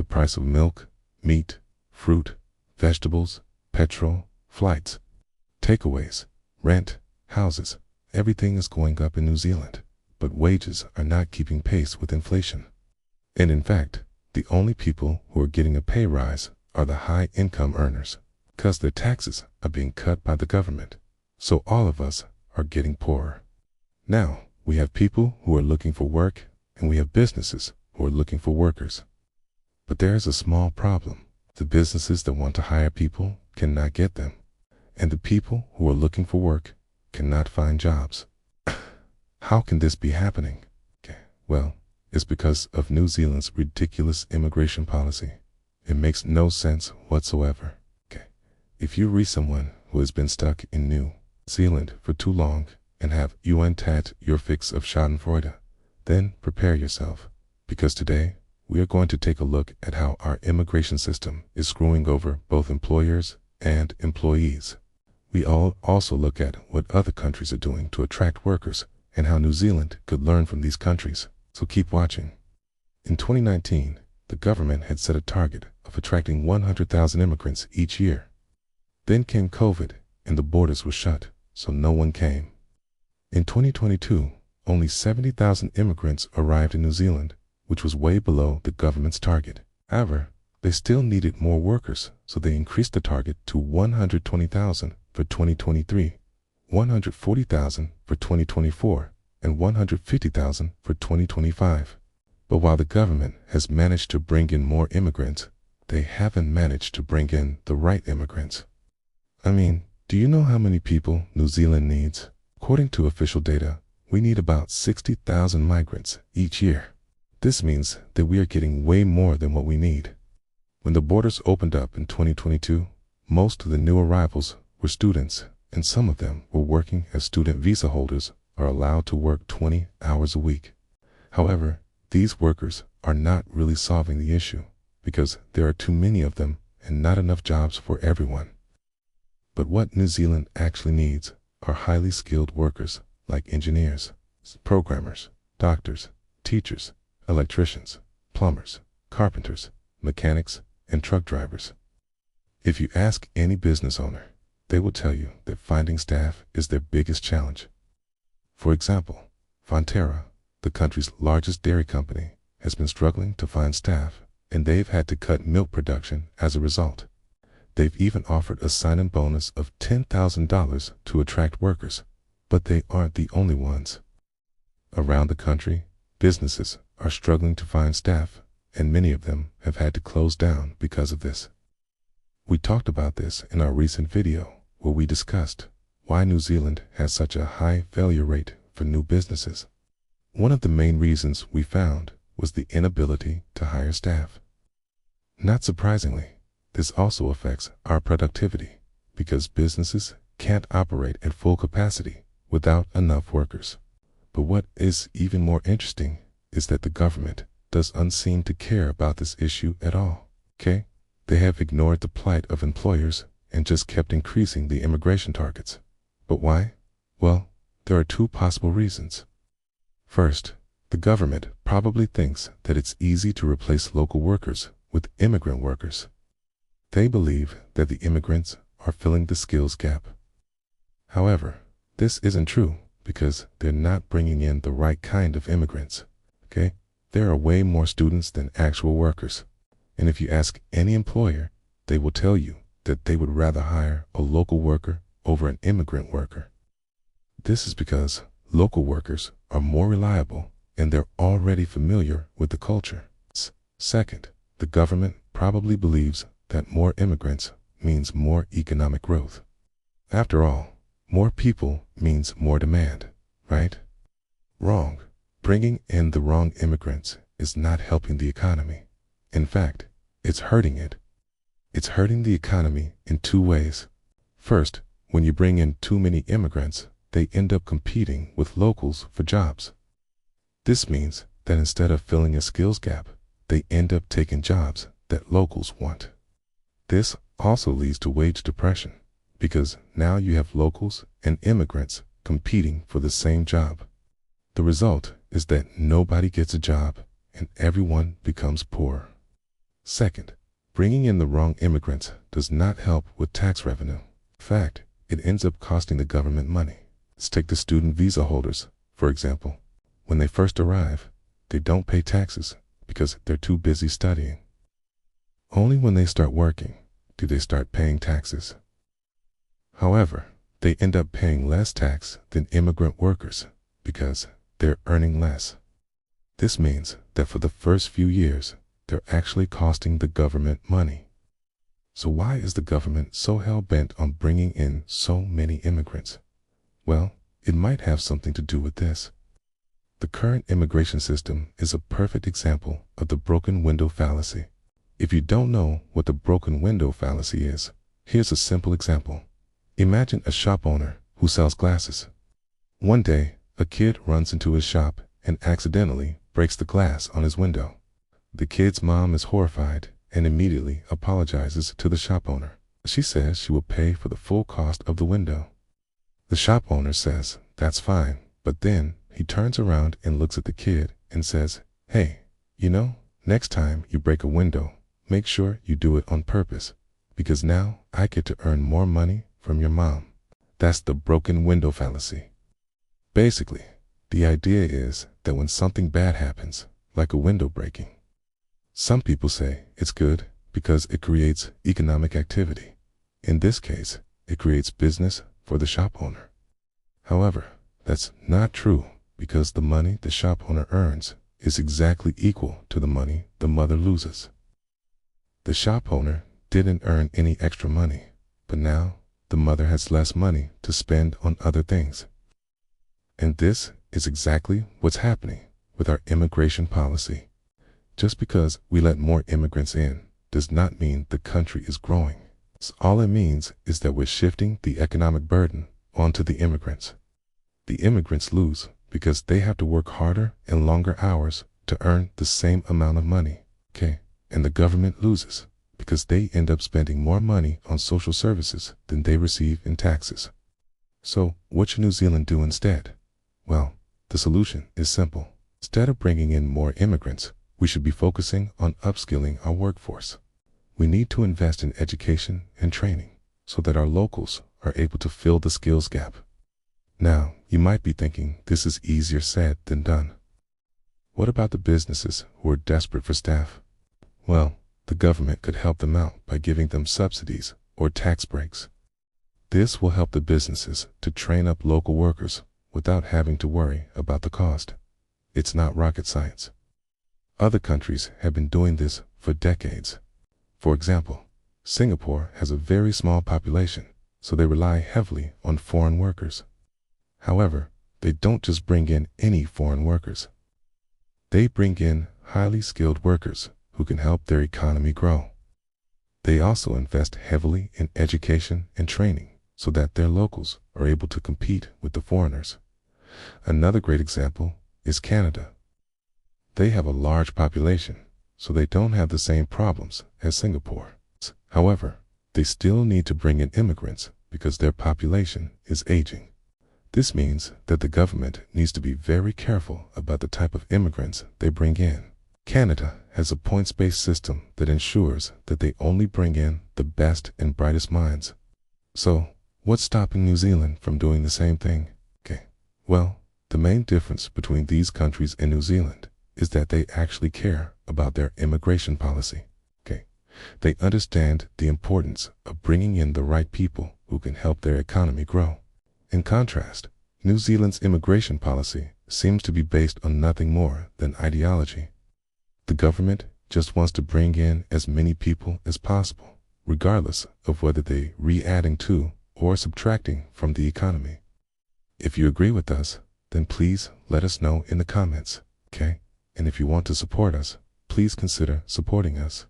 price of milk, meat, fruit, vegetables, petrol, flights, takeaways, rent, houses. Everything is going up in New Zealand, but wages are not keeping pace with inflation. And in fact, the only people who are getting a pay rise are the high income earners, because their taxes are being cut by the government. So all of us are getting poorer. Now, we have people who are looking for work, and we have businesses who are looking for workers. But there is a small problem. The businesses that want to hire people cannot get them, and the people who are looking for work cannot find jobs. How can this be happening? Well, it's because of New Zealand's ridiculous immigration policy. It makes no sense whatsoever. If you read someone who has been stuck in New Zealand for too long and have unhelpful your fix of Schadenfreude, then prepare yourself, because today we are going to take a look at how our immigration system is screwing over both employers and employees. We also look at what other countries are doing to attract workers and how New Zealand could learn from these countries. So keep watching. In 2019, the government had set a target of attracting 100,000 immigrants each year. Then came COVID and the borders were shut, so no one came. In 2022, only 70,000 immigrants arrived in New Zealand, which was way below the government's target. However, they still needed more workers, so they increased the target to 120,000 for 2023, 140,000 for 2024, and 150,000 for 2025. But while the government has managed to bring in more immigrants, they haven't managed to bring in the right immigrants. I mean, do you know how many people New Zealand needs? According to official data, we need about 60,000 migrants each year. This means that we are getting way more than what we need. When the borders opened up in 2022, most of the new arrivals were students, and some of them were working as student visa holders are allowed to work 20 hours a week. However, these workers are not really solving the issue because there are too many of them and not enough jobs for everyone. But what New Zealand actually needs are highly skilled workers like engineers, programmers, doctors, teachers, electricians, plumbers, carpenters, mechanics, and truck drivers. If you ask any business owner, they will tell you that finding staff is their biggest challenge. For example, Fonterra, the country's largest dairy company, has been struggling to find staff, and they've had to cut milk production as a result. They've even offered a sign-on bonus of $10,000 to attract workers, but they aren't the only ones. Around the country, businesses are struggling to find staff, and many of them have had to close down because of this. We talked about this in our recent video, where we discussed why New Zealand has such a high failure rate for new businesses. One of the main reasons we found was the inability to hire staff. Not surprisingly, this also affects our productivity because businesses can't operate at full capacity without enough workers. But what is even more interesting is that the government doesn't seem to care about this issue at all. They have ignored the plight of employers and just kept increasing the immigration targets. But why? Well, there are two possible reasons. First, the government probably thinks that it's easy to replace local workers with immigrant workers. They believe that the immigrants are filling the skills gap. However, this isn't true because they're not bringing in the right kind of immigrants. There are way more students than actual workers. And if you ask any employer, they will tell you that they would rather hire a local worker over an immigrant worker. This is because local workers are more reliable and they're already familiar with the culture. Second, the government probably believes that more immigrants means more economic growth. After all, more people means more demand, right? Wrong. Bringing in the wrong immigrants is not helping the economy. In fact, it's hurting it. It's hurting the economy in two ways. First, when you bring in too many immigrants, they end up competing with locals for jobs. This means that instead of filling a skills gap, they end up taking jobs that locals want. This also leads to wage depression because now you have locals and immigrants competing for the same job. The result is that nobody gets a job and everyone becomes poor. Second, bringing in the wrong immigrants does not help with tax revenue. In fact, it ends up costing the government money. Let's take the student visa holders, for example. When they first arrive, they don't pay taxes because they're too busy studying. Only when they start working do they start paying taxes. However, they end up paying less tax than immigrant workers because they're earning less. This means that for the first few years, they're actually costing the government money. So why is the government so hell-bent on bringing in so many immigrants? Well, it might have something to do with this. The current immigration system is a perfect example of the broken window fallacy. If you don't know what the broken window fallacy is, here's a simple example. Imagine a shop owner who sells glasses. One day, a kid runs into his shop and accidentally breaks the glass on his window. The kid's mom is horrified and immediately apologizes to the shop owner. She says she will pay for the full cost of the window. The shop owner says, "That's fine," but then he turns around and looks at the kid and says, "Hey, next time you break a window, make sure you do it on purpose, because now I get to earn more money from your mom." That's the broken window fallacy. Basically, the idea is that when something bad happens, like a window breaking, some people say it's good because it creates economic activity. In this case, it creates business for the shop owner. However, that's not true because the money the shop owner earns is exactly equal to the money the mother loses. The shop owner didn't earn any extra money, but now the mother has less money to spend on other things. And this is exactly what's happening with our immigration policy. Just because we let more immigrants in does not mean the country is growing. All it means is that we're shifting the economic burden onto the immigrants. The immigrants lose because they have to work harder and longer hours to earn the same amount of money, okay? And the government loses because they end up spending more money on social services than they receive in taxes. So what should New Zealand do instead? Well, the solution is simple. Instead of bringing in more immigrants, we should be focusing on upskilling our workforce. We need to invest in education and training so that our locals are able to fill the skills gap. Now, you might be thinking this is easier said than done. What about the businesses who are desperate for staff? Well, the government could help them out by giving them subsidies or tax breaks. This will help the businesses to train up local workers without having to worry about the cost. It's not rocket science. Other countries have been doing this for decades. For example, Singapore has a very small population, so they rely heavily on foreign workers. However, they don't just bring in any foreign workers. They bring in highly skilled workers who can help their economy grow. They also invest heavily in education and training so that their locals are able to compete with the foreigners. Another great example is Canada. They have a large population, so they don't have the same problems as Singapore. However, they still need to bring in immigrants because their population is aging. This means that the government needs to be very careful about the type of immigrants they bring in. Canada has a points-based system that ensures that they only bring in the best and brightest minds. So, what's stopping New Zealand from doing the same thing? Okay, well, the main difference between these countries and New Zealand is that they actually care about their immigration policy. Okay, they understand the importance of bringing in the right people who can help their economy grow. In contrast, New Zealand's immigration policy seems to be based on nothing more than ideology. The government just wants to bring in as many people as possible, regardless of whether they're re-adding to or subtracting from the economy. If you agree with us, then please let us know in the comments, okay? And if you want to support us, please consider supporting us.